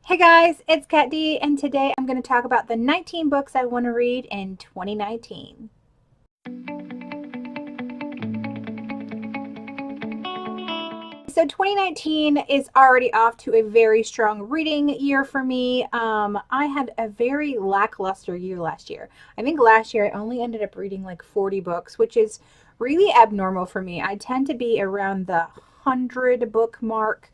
Hey guys, it's Katt Dee, and today I'm going to talk about the 19 books I want to read in 2019. So 2019 is already off to a very strong reading year for me. I had a very lackluster year last year. I think last year I only ended up reading like 40 books, which is really abnormal for me. I tend to be around the 100 book mark.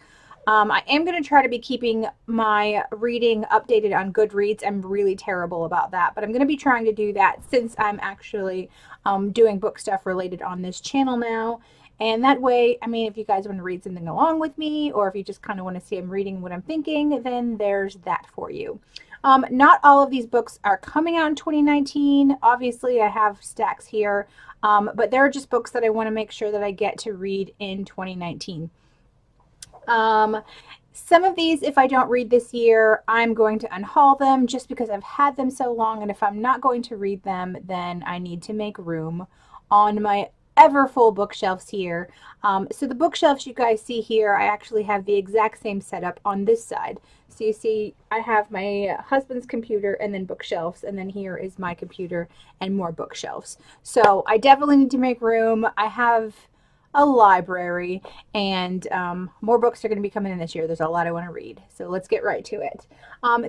I am going to try to be keeping my reading updated on Goodreads. I'm really terrible about that, but I'm going to be trying to do that since I'm actually doing book stuff related on this channel now. And that way, I mean, if you guys want to read something along with me, or if you just kind of want to see I'm reading what I'm thinking, then there's that for you. Not all of these books are coming out in 2019. Obviously, I have stacks here, but there are just books that I want to make sure that I get to read in 2019. Some of these, if I don't read this year, I'm going to unhaul them just because I've had them so long, and if I'm not going to read them, then I need to make room on my ever full bookshelves here. So the bookshelves you guys see here, I actually have the exact same setup on this side. So you see, I have my husband's computer and then bookshelves, and then here is my computer and more bookshelves. So I definitely need to make room. I have a library, and more books are going to be coming in this year. There's a lot I want to read, so let's get right to it.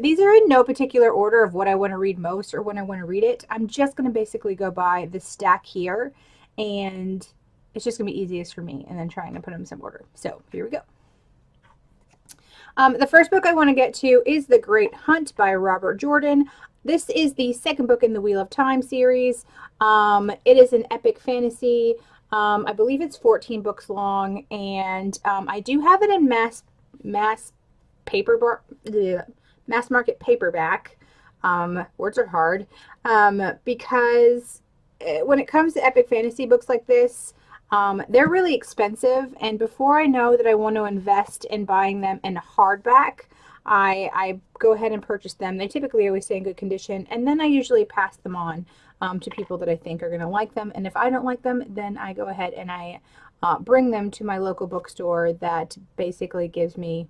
These are in no particular order of what I want to read most or when I want to read it. I'm just going to basically go by the stack here, and it's just going to be easiest for me, and then trying to put them in some order. So here we go. The first book I want to get to is The Great Hunt by Robert Jordan. This is the second book in the Wheel of Time series. It is an epic fantasy. I believe it's 14 books long, and I do have it in mass market paperback. Words are hard, because when it comes to epic fantasy books like this, they're really expensive, and before I know that I want to invest in buying them in hardback, I go ahead and purchase them. They typically always stay in good condition, and then I usually pass them on to people that I think are going to like them. And if I don't like them, then I go ahead and I bring them to my local bookstore that basically gives me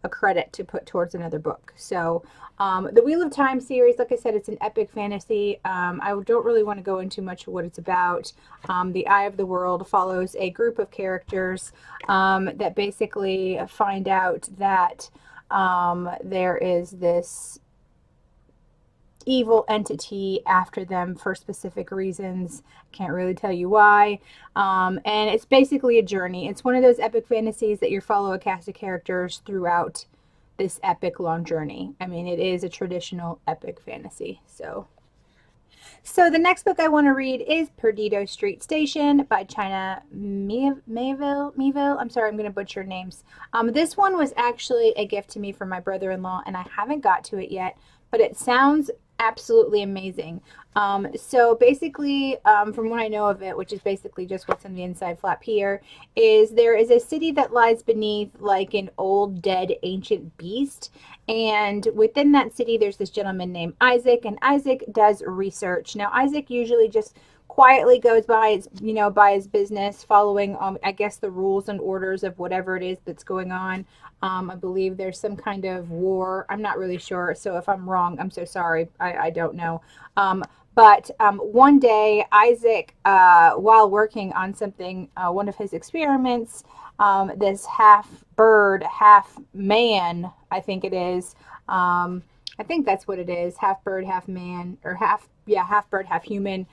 a credit to put towards another book. So the Wheel of Time series, like I said, it's an epic fantasy. I don't really want to go into much of what it's about. The Eye of the World follows a group of characters that basically find out that there is this evil entity after them for specific reasons. Can't really tell you why. And it's basically a journey. It's one of those epic fantasies that you follow a cast of characters throughout this epic long journey. I mean, it is a traditional epic fantasy. So the next book I want to read is Perido Street Station by China Miéville. I'm sorry, I'm going to butcher names. This one was actually a gift to me from my brother-in-law, and I haven't got to it yet, but it sounds absolutely amazing. So basically, from what I know of it, which is basically just what's in the inside flap here, is there is a city that lies beneath like an old dead ancient beast, and within that city there's this gentleman named Isaac, and Isaac does research. Now Isaac usually just quietly goes by his, by his business, following I guess the rules and orders of whatever it is that's going on. I believe there's some kind of war. I'm not really sure, so if I'm wrong, I'm so sorry. I don't know. But one day, Isaac, while working on something, one of his experiments, this half bird, half man, I think it is. I think that's what it is. Half bird, half man, or half bird, half human.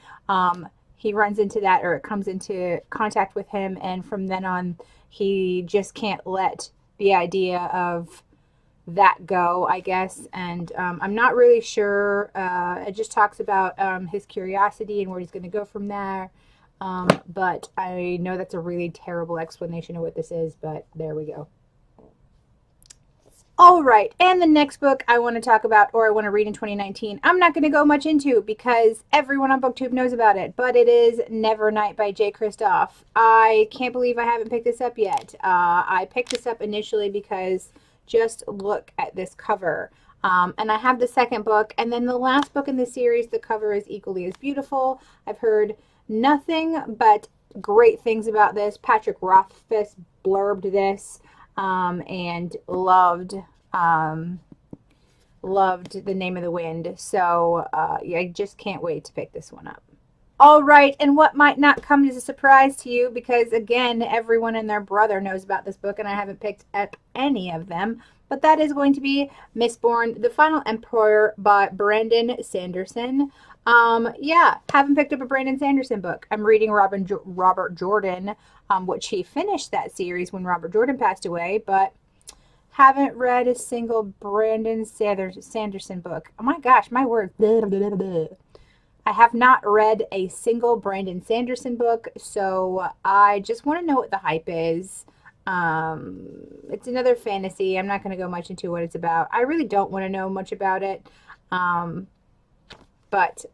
He runs into that, or it comes into contact with him, and from then on, he just can't let the idea of that go, I guess. And I'm not really sure. It just talks about his curiosity and where he's going to go from there. But I know that's a really terrible explanation of what this is, but there we go. All right, and the next book I want to talk about, or I want to read in 2019, I'm not going to go much into because everyone on BookTube knows about it, but it is Nevernight by J. Kristoff. I can't believe I haven't picked this up yet. I picked this up initially because just look at this cover. And I have the second book, and then the last book in the series, the cover is equally as beautiful. I've heard nothing but great things about this. Patrick Rothfuss blurbed this. And loved loved The Name of the Wind. So yeah, I just can't wait to pick this one up. All right, and what might not come as a surprise to you, because again, everyone and their brother knows about this book, and I haven't picked up any of them, but that is going to be Mistborn, The Final Emperor by Brandon Sanderson. Yeah, haven't picked up a Brandon Sanderson book. I'm reading Robert Jordan, which he finished that series when Robert Jordan passed away, but haven't read a single Brandon Sanderson book. Oh my gosh, my word. I have not read a single Brandon Sanderson book, so I just want to know what the hype is. It's another fantasy. I'm not going to go much into what it's about. I really don't want to know much about it. But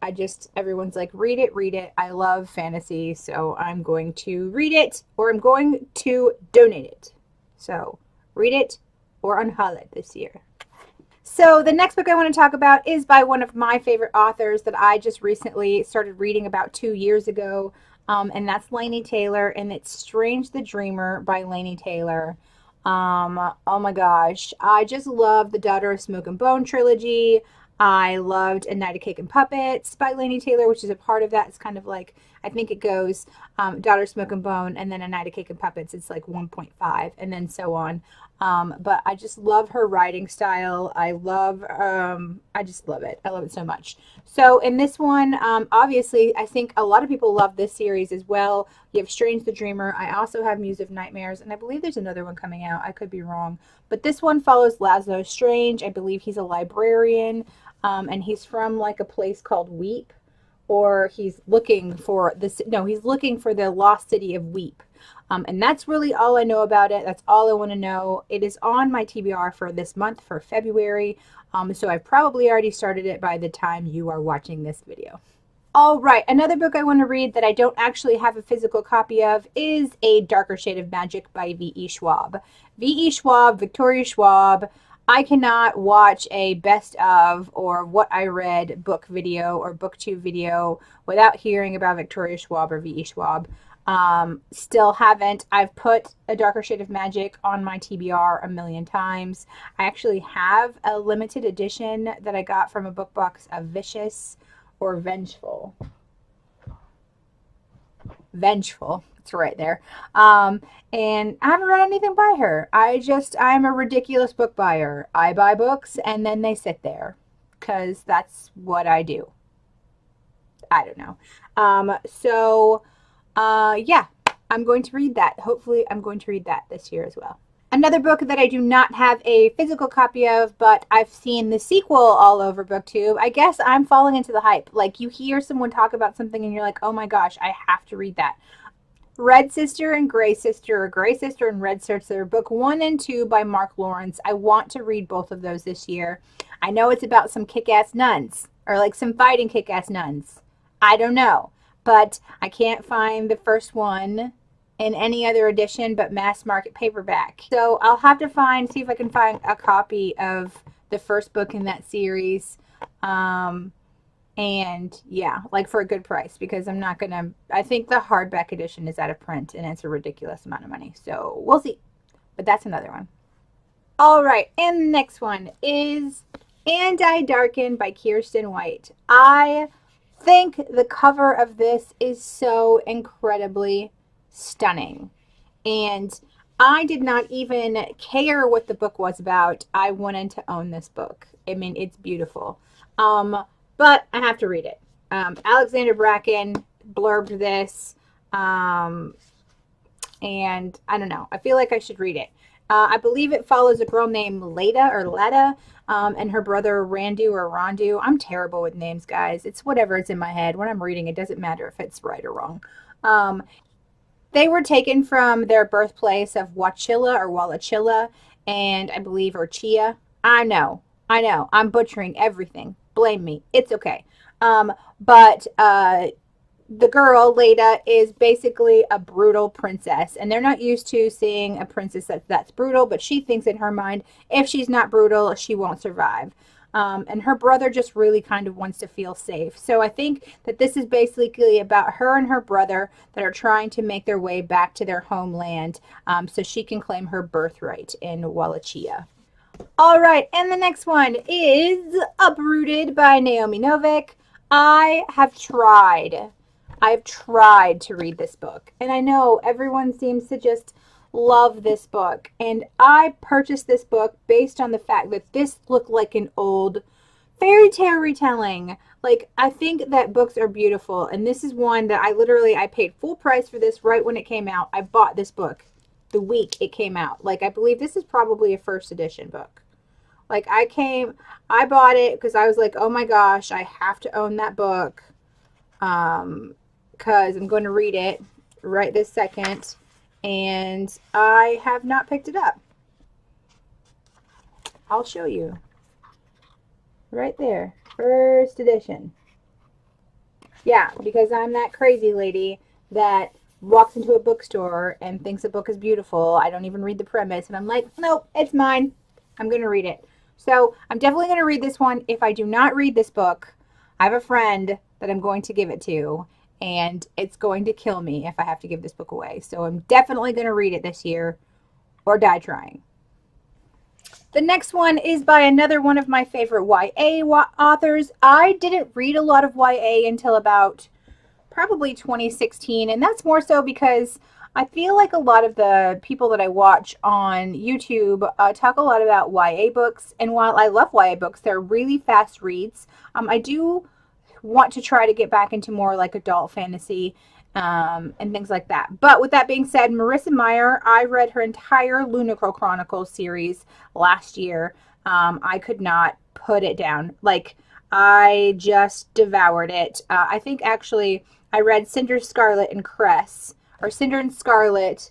everyone's like, read it, read it. I love fantasy, so I'm going to read it, or I'm going to donate it. So read it or unhaul it this year. So the next book I want to talk about is by one of my favorite authors that I just recently started reading about 2 years ago, and that's Laini Taylor, and it's Strange the Dreamer by Laini Taylor. Oh my gosh, I just love the Daughter of Smoke and Bone trilogy. I loved A Night of Cake and Puppets by Laini Taylor, which is a part of that. It's kind of like, I think it goes Daughter of Smoke and Bone, and then A Night of Cake and Puppets. It's like 1.5, and then so on. But I just love her writing style. I just love it. I love it so much. So in this one, obviously, I think a lot of people love this series as well. You have Strange the Dreamer. I also have Muse of Nightmares, and I believe there's another one coming out. I could be wrong. But this one follows Laszlo Strange. I believe he's a librarian, and he's from like a place called Weep, or he's looking for this. No, he's looking for the lost city of Weep. And that's really all I know about it. That's all I want to know. It is on my TBR for this month, for February. So I've probably already started it by the time you are watching this video. All right, another book I want to read that I don't actually have a physical copy of is A Darker Shade of Magic by V.E. Schwab. V.E. Schwab, Victoria Schwab. I cannot watch a best of or what I read book video or booktube video without hearing about Victoria Schwab or V.E. Schwab. Still haven't. I've put A Darker Shade of Magic on my TBR a million times. I actually have a limited edition that I got from a book box of Vicious or Vengeful. Vengeful. It's right there. And I haven't read anything by her. I'm a ridiculous book buyer. I buy books and then they sit there because that's what I do. I don't know. Yeah, I'm going to read that. Hopefully I'm going to read that this year as well. Another book that I do not have a physical copy of, but I've seen the sequel all over BookTube. I guess I'm falling into the hype. Like, you hear someone talk about something and you're like, oh my gosh, I have to read that. Red Sister and Gray Sister, or Gray Sister and Red Sister, book 1 and 2 by Mark Lawrence. I want to read both of those this year. I know it's about some kick-ass nuns, or like some fighting kick-ass nuns. I don't know. But I can't find the first one in any other edition but mass market paperback. So I'll have to see if I can find a copy of the first book in that series. And yeah, like for a good price, because I think the hardback edition is out of print and it's a ridiculous amount of money. So we'll see. But that's another one. All right, and the next one is And I Darken by Kiersten White. I think the cover of this is so incredibly stunning, and I did not even care what the book was about. I wanted to own this book. I mean, it's beautiful, but I have to read it. Alexander Bracken blurbed this, and I don't know, I feel like I should read it. I believe it follows a girl named Leda, and her brother Randu. I'm terrible with names, guys. It's whatever it's in my head. When I'm reading, it doesn't matter if it's right or wrong. They were taken from their birthplace of Wallachilla, and I believe Chia. I know. I'm butchering everything. Blame me. It's okay. But the girl, Leda, is basically a brutal princess, and they're not used to seeing a princess that's brutal, but she thinks in her mind, if she's not brutal, she won't survive. And her brother just really kind of wants to feel safe. So I think that this is basically about her and her brother that are trying to make their way back to their homeland, so she can claim her birthright in Wallachia. All right, and the next one is Uprooted by Naomi Novik. I've tried to read this book, and I know everyone seems to just love this book. And I purchased this book based on the fact that this looked like an old fairy tale retelling. Like, I think that books are beautiful, and this is one that I paid full price for this right when it came out. I bought this book the week it came out. Like, I believe this is probably a first edition book. Like, I bought it because I was like, oh my gosh, I have to own that book. Because I'm going to read it right this second. And I have not picked it up. I'll show you. Right there. First edition. Yeah, because I'm that crazy lady that walks into a bookstore and thinks a book is beautiful. I don't even read the premise. And I'm like, nope, it's mine. I'm going to read it. So I'm definitely going to read this one. If I do not read this book, I have a friend that I'm going to give it to, and it's going to kill me if I have to give this book away. So I'm definitely going to read it this year or die trying. The next one is by another one of my favorite YA authors. I didn't read a lot of YA until about probably 2016, and that's more so because I feel like a lot of the people that I watch on YouTube talk a lot about YA books, and while I love YA books, they're really fast reads. I do want to try to get back into more like adult fantasy and things like that. But with that being said, Marissa Meyer, I read her entire Lunacle Chronicles series last year. I could not put it down. Like, I just devoured it. I think actually I read Cinder, Scarlet, and Cress, or Cinder and Scarlet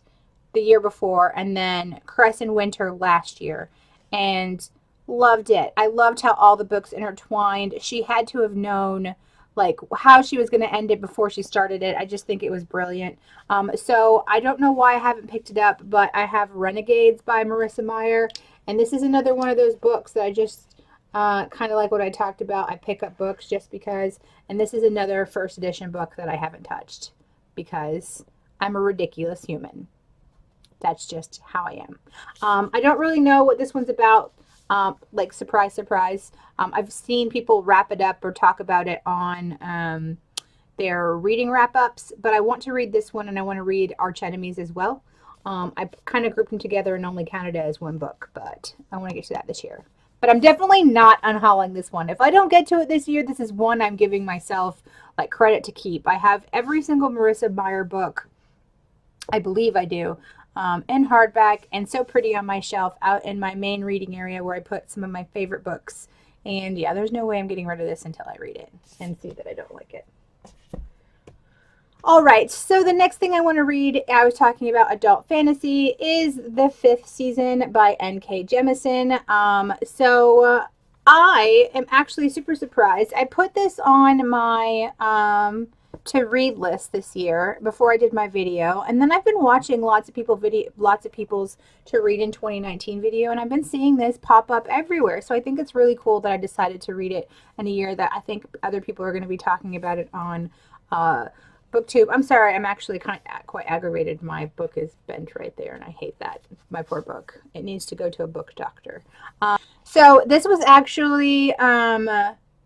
the year before, and then Cress and Winter last year, and loved it. I loved how all the books intertwined. She had to have known like how she was going to end it before she started it. I just think it was brilliant. So I don't know why I haven't picked it up, but I have Renegades by Marissa Meyer, and this is another one of those books that I just kind of like what I talked about. I pick up books just because, and this is another first edition book that I haven't touched because I'm a ridiculous human. That's just how I am. I don't really know what this one's about. Like, surprise, surprise. I've seen people wrap it up or talk about it on their reading wrap-ups, but I want to read this one, and I want to read Arch Enemies as well. I kind of grouped them together and only counted it as one book, but I want to get to that this year. But I'm definitely not unhauling this one. If I don't get to it this year, this is one I'm giving myself like credit to keep. I have every single Marissa Meyer book. I believe I do. In hardback, and so pretty on my shelf out in my main reading area where I put some of my favorite books. And yeah, there's no way I'm getting rid of this until I read it and see that I don't like it. All right, so the next thing I want to read, I was talking about adult fantasy, is The Fifth Season by N.K. Jemisin. I am actually super surprised. I put this on my to read list this year before I did my video, and then I've been watching lots of people's to read in 2019 video, and I've been seeing this pop up everywhere. So I think it's really cool that I decided to read it in a year that I think other people are going to be talking about it on BookTube. I'm sorry, I'm actually quite aggravated. My book is bent right there, and I hate that. My poor book. It needs to go to a book doctor. So this was actually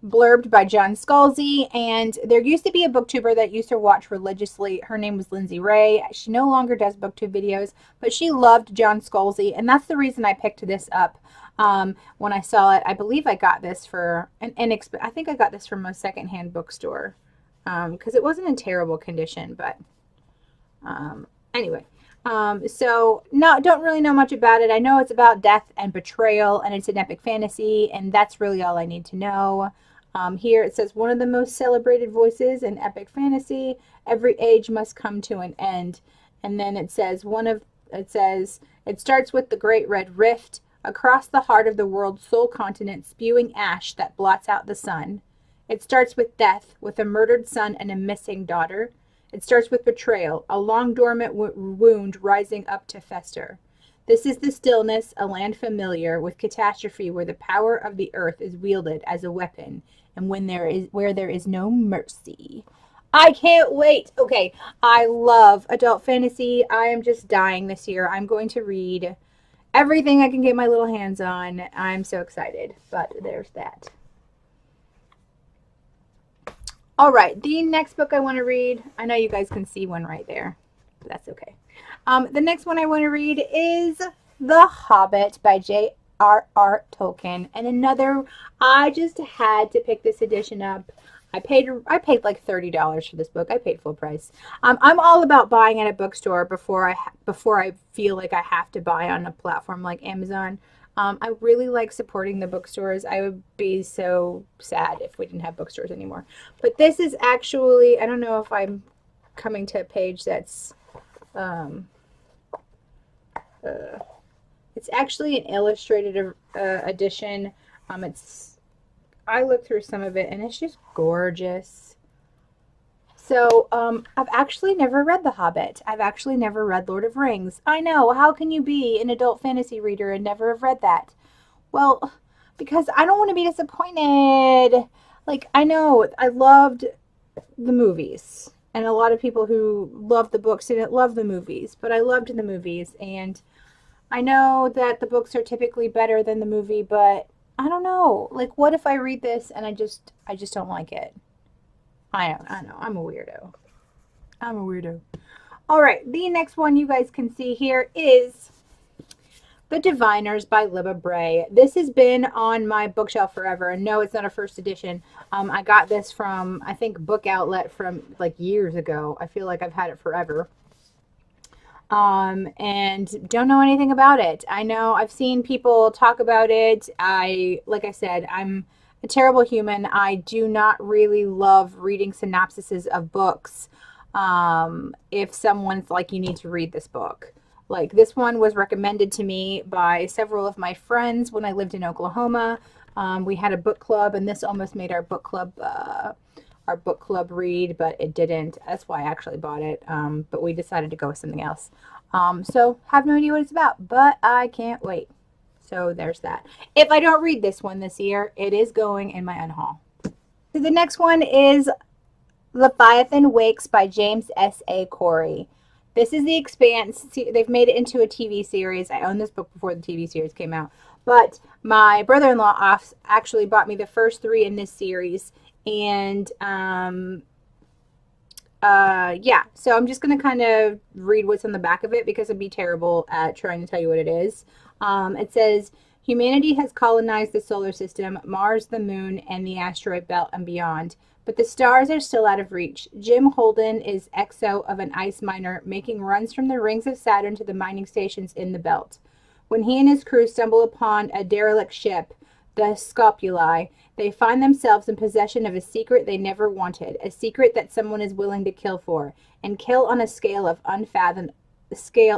blurbed by John Scalzi, and there used to be a booktuber that used to watch religiously. Her name was Lindsay Ray. She no longer does booktube videos, but she loved John Scalzi, and that's the reason I picked this up. When I saw it, I believe I got this for I think I got this from a secondhand bookstore because it wasn't in terrible condition, but anyway. So don't really know much about it. I know it's about death and betrayal, and it's an epic fantasy, and that's really all I need to know. Here it says, one of the most celebrated voices in epic fantasy, every age must come to an end. And then it says, it starts with the Great Red Rift, across the heart of the world's sole continent, spewing ash that blots out the sun. It starts with death, with a murdered son and a missing daughter. It starts with betrayal, a long dormant wound rising up to fester. This is the stillness, a land familiar with catastrophe, where the power of the earth is wielded as a weapon, and where there is no mercy. I can't wait. Okay, I love adult fantasy. I am just dying this year. I'm going to read everything I can get my little hands on. I'm so excited, but there's that. All right, the next book I want to read, I know you guys can see one right there, but that's okay. The next one I want to read is The Hobbit by J.R.R. Tolkien, and another, I just had to pick this edition up. I paid like $30 for this book. I paid full price. I'm all about buying at a bookstore before I feel like I have to buy on a platform like Amazon. I really like supporting the bookstores. I would be so sad if we didn't have bookstores anymore. But this is actually, I don't know if I'm coming to a page that's, it's actually an illustrated edition. I looked through some of it and it's just gorgeous. So, I've actually never read The Hobbit. I've actually never read Lord of Rings. I know, how can you be an adult fantasy reader and never have read that? Well, because I don't want to be disappointed. Like, I know, I loved the movies. And a lot of people who love the books didn't love the movies. But I loved the movies. And I know that the books are typically better than the movie, but I don't know. Like, what if I read this and I just don't like it? I know. I'm a weirdo. All right. The next one you guys can see here is The Diviners by Libba Bray. This has been on my bookshelf forever. And no, it's not a first edition. I got this from, I think, Book Outlet from like years ago. I feel like I've had it forever. And don't know anything about it. I know I've seen people talk about it. Like I said, I'm a terrible human. I do not really love reading synopsises of books. If someone's like, you need to read this book. Like, this one was recommended to me by several of my friends when I lived in Oklahoma. We had a book club, and this almost made our book club read, but it didn't. That's why I actually bought it. But we decided to go with something else. So have no idea what it's about, but I can't wait. So there's that. If I don't read this one this year, it is going in my unhaul. So the next one is Leviathan Wakes by James S.A. Corey. This is The Expanse. They've made it into a TV series. I owned this book before the TV series came out. But my brother-in-law actually bought me the first 3 in this series. And yeah, so I'm just going to kind of read what's on the back of it because I'd be terrible at trying to tell you what it is. It says, humanity has colonized the solar system, Mars, the moon, and the asteroid belt and beyond. But the stars are still out of reach. Jim Holden is XO of an ice miner making runs from the rings of Saturn to the mining stations in the belt. When he and his crew stumble upon a derelict ship, the Scopuli, they find themselves in possession of a secret they never wanted, a secret that someone is willing to kill for, and kill on a scale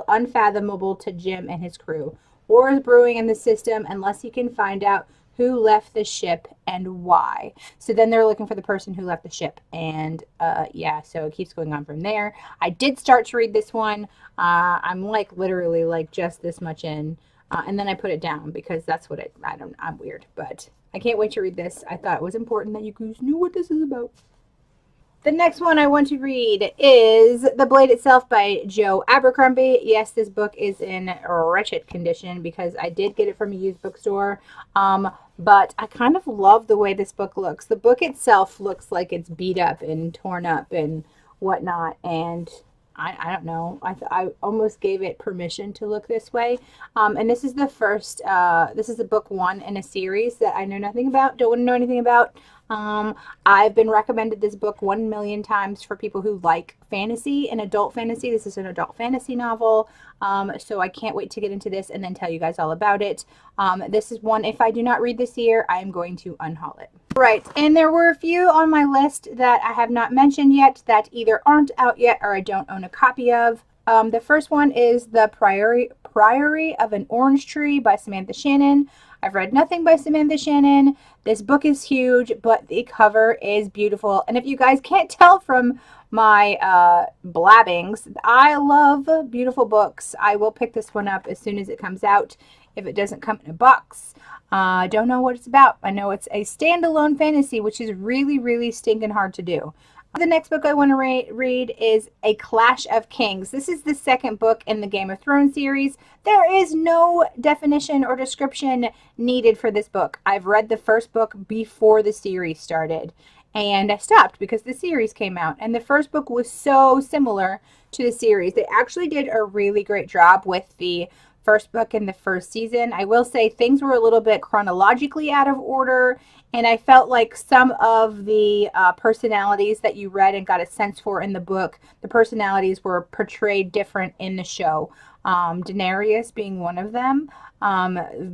unfathomable to Jim and his crew. War is brewing in the system unless he can find out who left the ship and why. So then they're looking for the person who left the ship. And yeah, so it keeps going on from there. I did start to read this one. I'm like literally like just this much in. And then I put it down because that's what I'm weird. But I can't wait to read this. I thought it was important that you guys knew what this is about. The next one I want to read is The Blade Itself by Joe Abercrombie. Yes, this book is in wretched condition because I did get it from a used bookstore. But I kind of love the way this book looks. The book itself looks like it's beat up and torn up and whatnot. And I don't know. I almost gave it permission to look this way. And this is the first, this is the book 1 in a series that I know nothing about, don't want to know anything about. I've been recommended this book 1 million times for people who like fantasy and adult fantasy. This is an adult fantasy novel. So I can't wait to get into this and then tell you guys all about it. This is one, if I do not read this year, I am going to unhaul it. Right, and there were a few on my list that I have not mentioned yet that either aren't out yet or I don't own a copy of. The first one is The Priory of an Orange Tree by Samantha Shannon. I've read nothing by Samantha Shannon. This book is huge, but the cover is beautiful. And if you guys can't tell from my blabbings, I love beautiful books. I will pick this one up as soon as it comes out if it doesn't come in a box. I don't know what it's about. I know it's a standalone fantasy, which is really, really stinking hard to do. The next book I want to read is A Clash of Kings. This is the second book in the Game of Thrones series. There is no definition or description needed for this book. I've read the first book before the series started, and I stopped because the series came out, and the first book was so similar to the series. They actually did a really great job with the first book in the first season. I will say things were a little bit chronologically out of order, and I felt like some of the personalities that you read and got a sense for in the book, the personalities were portrayed different in the show. Daenerys being one of them.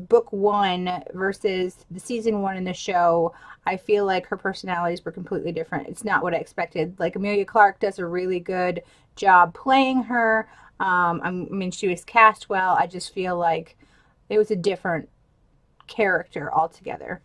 Book 1 versus the season 1 in the show, I feel like her personalities were completely different. It's not what I expected. Like, Emilia Clarke does a really good job playing her. I mean, she was cast well. I just feel like it was a different character altogether.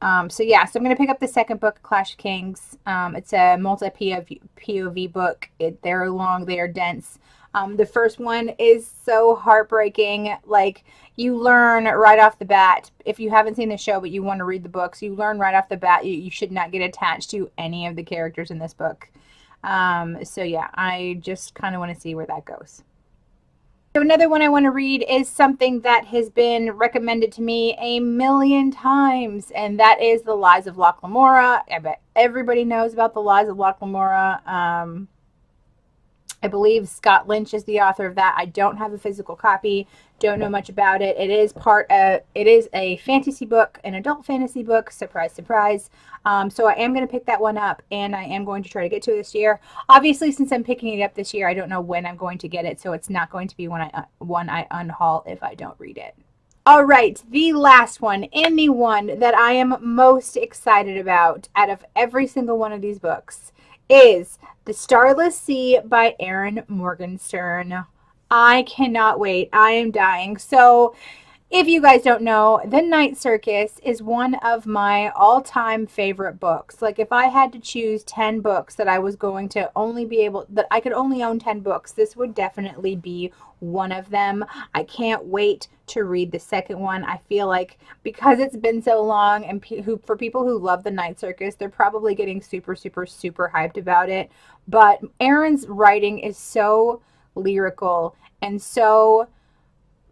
So yeah, so I'm going to pick up the second book, Clash of Kings. It's a multi-POV book. They're long, they are dense. The first one is so heartbreaking. Like, you learn right off the bat, if you haven't seen the show but you want to read the books, you learn right off the bat you should not get attached to any of the characters in this book. So yeah, I just kind of want to see where that goes. So another one I want to read is something that has been recommended to me a million times, and that is The Lies of Locke Lamora. I bet everybody knows about The Lies of Locke Lamora. I believe Scott Lynch is the author of that. I don't have a physical copy. Don't know much about it. It is a fantasy book, an adult fantasy book. Surprise, surprise. So I am going to pick that one up, and I am going to try to get to it this year. Obviously, since I'm picking it up this year, I don't know when I'm going to get it, so it's not going to be one I unhaul if I don't read it. All right, the last one, and the one that I am most excited about out of every single one of these books, is The Starless Sea by Erin Morgenstern. I cannot wait. I am dying. So, if you guys don't know, The Night Circus is one of my all-time favorite books. Like, if I had to choose 10 books that I was going to only be able, that I could only own 10 books, this would definitely be one of them. I can't wait to read the second one. I feel like because it's been so long, and for people who love The Night Circus, they're probably getting super, super, super hyped about it. But Erin's writing is so lyrical and so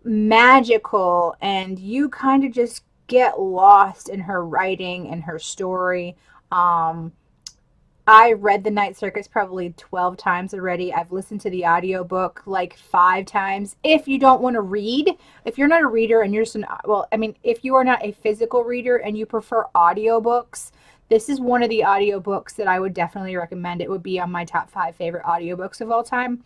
magical, and you kind of just get lost in her writing and her story. I read The Night Circus probably 12 times already. I've listened to the audiobook like 5 times. If you don't want to read, if you're not a reader and you're just if you are not a physical reader and you prefer audiobooks, this is one of the audiobooks that I would definitely recommend. It would be on my top 5 favorite audiobooks of all time.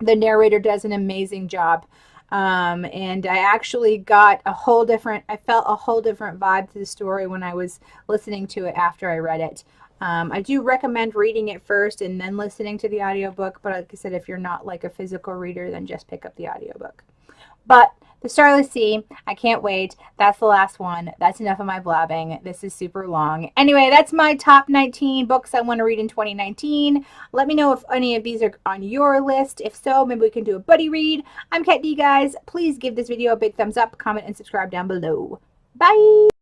The narrator does an amazing job. And I actually got I felt a whole different vibe to the story when I was listening to it after I read it. I do recommend reading it first and then listening to the audiobook, but like I said, if you're not like a physical reader, then just pick up the audiobook. But The Starless Sea, I can't wait. That's the last one. That's enough of my blabbing. This is super long. Anyway, that's my top 19 books I want to read in 2019. Let me know if any of these are on your list. If so, maybe we can do a buddy read. I'm Katt Dee, guys. Please give this video a big thumbs up, comment, and subscribe down below. Bye!